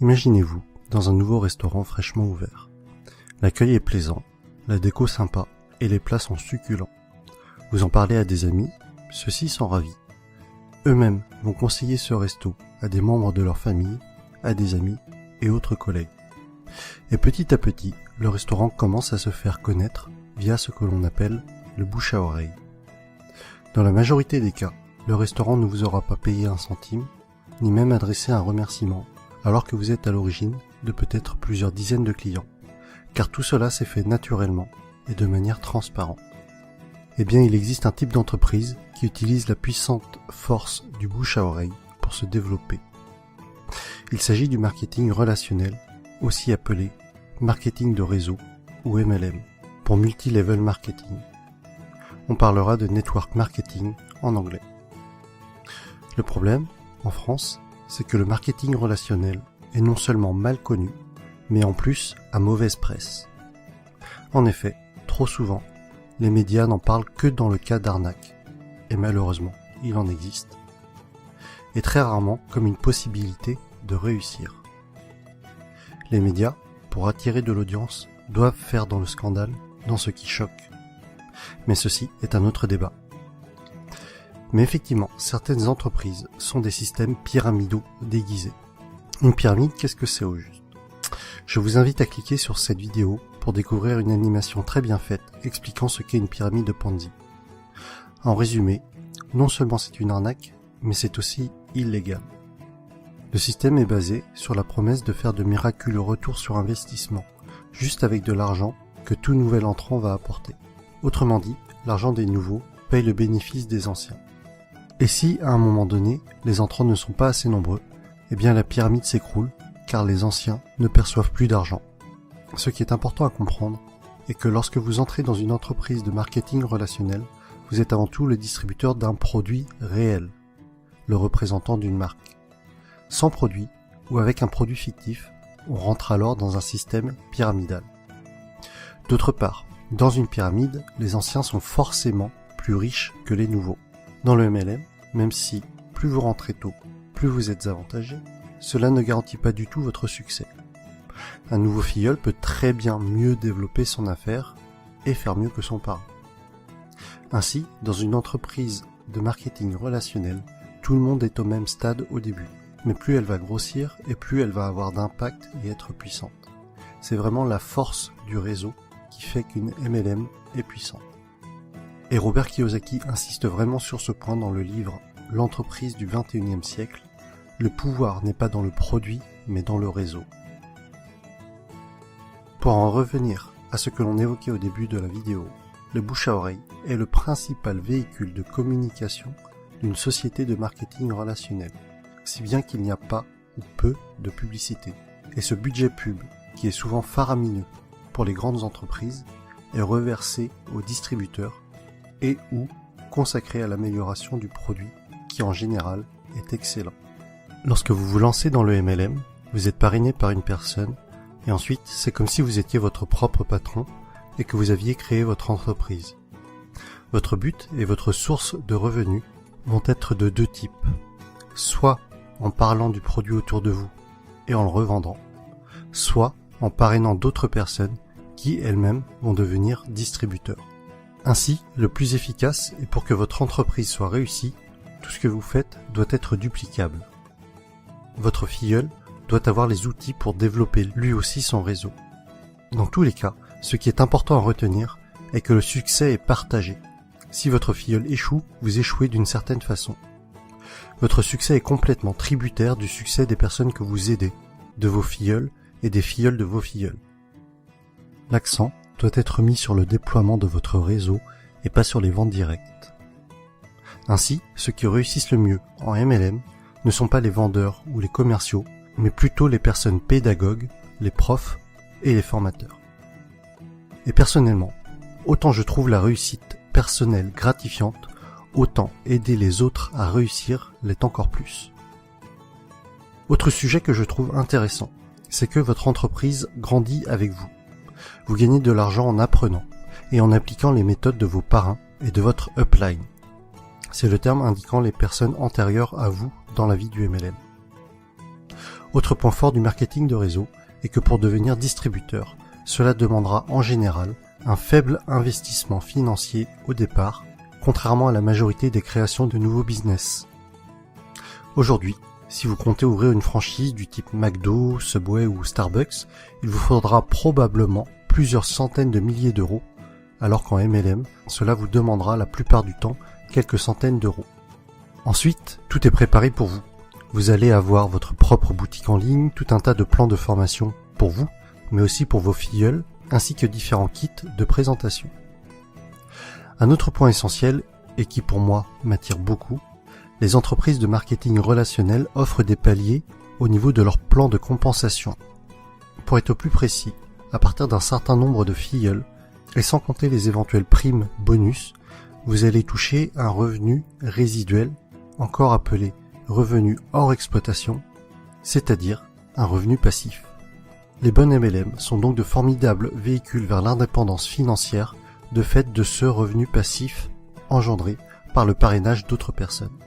Imaginez-vous dans un nouveau restaurant fraîchement ouvert. L'accueil est plaisant, la déco sympa et les plats sont succulents. Vous en parlez à des amis, ceux-ci sont ravis. Eux-mêmes vont conseiller ce resto à des membres de leur famille, à des amis et autres collègues. Et petit à petit, le restaurant commence à se faire connaître via ce que l'on appelle le bouche à oreille. Dans la majorité des cas, le restaurant ne vous aura pas payé un centime, ni même adressé un remerciement, alors que vous êtes à l'origine de peut-être plusieurs dizaines de clients, car tout cela s'est fait naturellement et de manière transparente. Eh bien, il existe un type d'entreprise qui utilise la puissante force du bouche à oreille pour se développer. Il s'agit du marketing relationnel, aussi appelé marketing de réseau ou MLM, pour multi-level marketing. On parlera de network marketing en anglais. Le problème, en France, c'est que le marketing relationnel est non seulement mal connu, mais en plus à mauvaise presse. En effet, trop souvent, les médias n'en parlent que dans le cas d'arnaque, et malheureusement, il en existe, et très rarement comme une possibilité de réussir. Les médias, pour attirer de l'audience, doivent faire dans le scandale, dans ce qui choque. Mais ceci est un autre débat. Mais effectivement, certaines entreprises sont des systèmes pyramidaux déguisés. Une pyramide, qu'est-ce que c'est au juste ? Je vous invite à cliquer sur cette vidéo pour découvrir une animation très bien faite expliquant ce qu'est une pyramide de Ponzi. En résumé, non seulement c'est une arnaque, mais c'est aussi illégal. Le système est basé sur la promesse de faire de miraculeux retours sur investissement, juste avec de l'argent que tout nouvel entrant va apporter. Autrement dit, l'argent des nouveaux paye le bénéfice des anciens. Et si, à un moment donné, les entrants ne sont pas assez nombreux, eh bien la pyramide s'écroule, car les anciens ne perçoivent plus d'argent. Ce qui est important à comprendre est que lorsque vous entrez dans une entreprise de marketing relationnel, vous êtes avant tout le distributeur d'un produit réel, le représentant d'une marque. Sans produit, ou avec un produit fictif, on rentre alors dans un système pyramidal. D'autre part, dans une pyramide, les anciens sont forcément plus riches que les nouveaux. Dans le MLM, même si plus vous rentrez tôt, plus vous êtes avantagé, cela ne garantit pas du tout votre succès. Un nouveau filleul peut très bien mieux développer son affaire et faire mieux que son parent. Ainsi, dans une entreprise de marketing relationnel, tout le monde est au même stade au début. Mais plus elle va grossir et plus elle va avoir d'impact et être puissante. C'est vraiment la force du réseau qui fait qu'une MLM est puissante. Et Robert Kiyosaki insiste vraiment sur ce point dans le livre « L'entreprise du XXIe siècle ». Le pouvoir n'est pas dans le produit, mais dans le réseau. Pour en revenir à ce que l'on évoquait au début de la vidéo, le bouche à oreille est le principal véhicule de communication d'une société de marketing relationnel, si bien qu'il n'y a pas ou peu de publicité. Et ce budget pub, qui est souvent faramineux pour les grandes entreprises, est reversé aux distributeurs et ou consacré à l'amélioration du produit, qui en général est excellent. Lorsque vous vous lancez dans le MLM, vous êtes parrainé par une personne, et ensuite c'est comme si vous étiez votre propre patron et que vous aviez créé votre entreprise. Votre but et votre source de revenus vont être de deux types. Soit en parlant du produit autour de vous et en le revendant, soit en parrainant d'autres personnes qui elles-mêmes vont devenir distributeurs. Ainsi, le plus efficace est pour que votre entreprise soit réussie, tout ce que vous faites doit être duplicable. Votre filleul doit avoir les outils pour développer lui aussi son réseau. Dans tous les cas, ce qui est important à retenir est que le succès est partagé. Si votre filleul échoue, vous échouez d'une certaine façon. Votre succès est complètement tributaire du succès des personnes que vous aidez, de vos filleuls et des filleuls de vos filleuls. L'accent doit être mis sur le déploiement de votre réseau et pas sur les ventes directes. Ainsi, ceux qui réussissent le mieux en MLM ne sont pas les vendeurs ou les commerciaux, mais plutôt les personnes pédagogues, les profs et les formateurs. Et personnellement, autant je trouve la réussite personnelle gratifiante, autant aider les autres à réussir l'est encore plus. Autre sujet que je trouve intéressant, c'est que votre entreprise grandit avec vous. Vous gagnez de l'argent en apprenant et en appliquant les méthodes de vos parrains et de votre upline. C'est le terme indiquant les personnes antérieures à vous dans la vie du MLM. Autre point fort du marketing de réseau est que pour devenir distributeur, cela demandera en général un faible investissement financier au départ, contrairement à la majorité des créations de nouveaux business. Aujourd'hui, si vous comptez ouvrir une franchise du type McDo, Subway ou Starbucks, il vous faudra probablement plusieurs centaines de milliers d'euros, alors qu'en MLM, cela vous demandera la plupart du temps quelques centaines d'euros. Ensuite, tout est préparé pour vous. Vous allez avoir votre propre boutique en ligne, tout un tas de plans de formation pour vous, mais aussi pour vos filleuls, ainsi que différents kits de présentation. Un autre point essentiel, et qui pour moi m'attire beaucoup, les entreprises de marketing relationnel offrent des paliers au niveau de leur plan de compensation. Pour être plus précis, à partir d'un certain nombre de filleuls, et sans compter les éventuelles primes bonus, vous allez toucher un revenu résiduel, encore appelé revenu hors exploitation, c'est-à-dire un revenu passif. Les bonnes MLM sont donc de formidables véhicules vers l'indépendance financière de fait de ce revenu passif engendré par le parrainage d'autres personnes.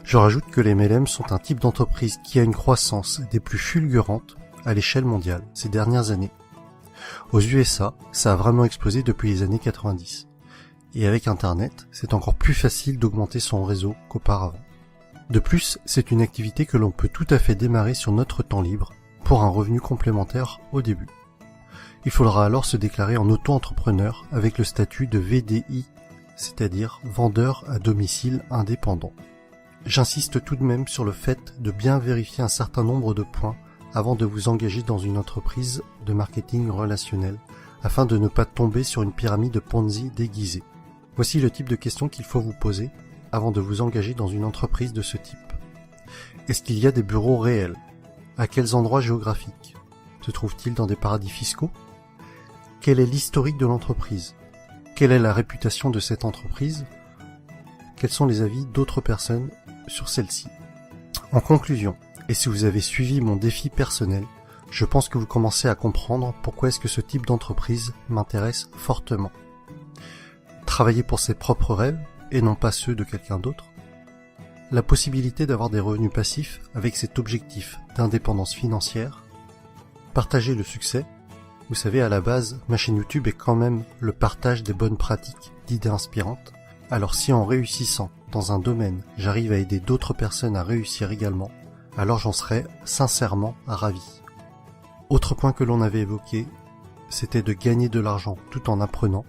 Je rajoute que les MLM sont un type d'entreprise qui a une croissance des plus fulgurantes à l'échelle mondiale ces dernières années. Aux USA, ça a vraiment explosé depuis les années 90. Et avec Internet, c'est encore plus facile d'augmenter son réseau qu'auparavant. De plus, c'est une activité que l'on peut tout à fait démarrer sur notre temps libre pour un revenu complémentaire au début. Il faudra alors se déclarer en auto-entrepreneur avec le statut de VDI, c'est-à-dire vendeur à domicile indépendant. J'insiste tout de même sur le fait de bien vérifier un certain nombre de points avant de vous engager dans une entreprise de marketing relationnel, afin de ne pas tomber sur une pyramide Ponzi déguisée. Voici le type de questions qu'il faut vous poser avant de vous engager dans une entreprise de ce type. Est-ce qu'il y a des bureaux réels? À quels endroits géographiques? Se trouve-t-il dans des paradis fiscaux? Quel est l'historique de l'entreprise? Quelle est la réputation de cette entreprise? Quels sont les avis d'autres personnes sur celle-ci? En conclusion, et si vous avez suivi mon défi personnel, je pense que vous commencez à comprendre pourquoi est-ce que ce type d'entreprise m'intéresse fortement. Travailler pour ses propres rêves et non pas ceux de quelqu'un d'autre. La possibilité d'avoir des revenus passifs avec cet objectif d'indépendance financière. Partager le succès. Vous savez, à la base, ma chaîne YouTube est quand même le partage des bonnes pratiques, d'idées inspirantes. Alors si en réussissant dans un domaine, j'arrive à aider d'autres personnes à réussir également, alors j'en serais sincèrement ravi. Autre point que l'on avait évoqué, c'était de gagner de l'argent tout en apprenant.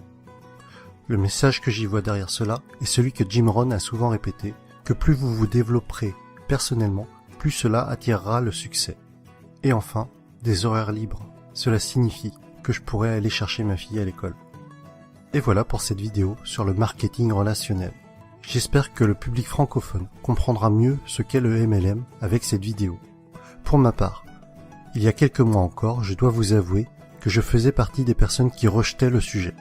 Le message que j'y vois derrière cela est celui que Jim Rohn a souvent répété, que plus vous vous développerez personnellement, plus cela attirera le succès. Et enfin, des horaires libres. Cela signifie que je pourrais aller chercher ma fille à l'école. Et voilà pour cette vidéo sur le marketing relationnel. J'espère que le public francophone comprendra mieux ce qu'est le MLM avec cette vidéo. Pour ma part, il y a quelques mois encore, je dois vous avouer que je faisais partie des personnes qui rejetaient le sujet,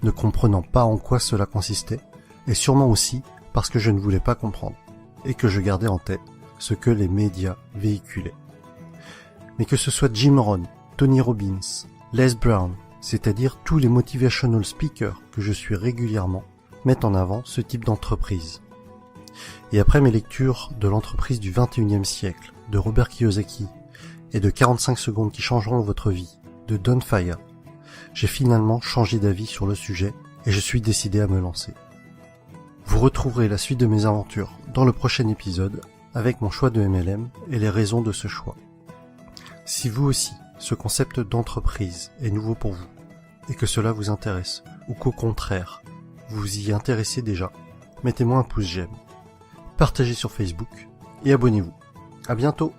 ne comprenant pas en quoi cela consistait, et sûrement aussi parce que je ne voulais pas comprendre, et que je gardais en tête ce que les médias véhiculaient. Mais que ce soit Jim Rohn, Tony Robbins, Les Brown, c'est-à-dire tous les motivational speakers que je suis régulièrement, mettent en avant ce type d'entreprise. Et après mes lectures de l'entreprise du 21e siècle, de Robert Kiyosaki, et de 45 secondes qui changeront votre vie, de Don Fire, j'ai finalement changé d'avis sur le sujet et je suis décidé à me lancer. Vous retrouverez la suite de mes aventures dans le prochain épisode avec mon choix de MLM et les raisons de ce choix. Si vous aussi, ce concept d'entreprise est nouveau pour vous et que cela vous intéresse ou qu'au contraire, vous y intéressez déjà, mettez-moi un pouce j'aime, partagez sur Facebook et abonnez-vous. À bientôt!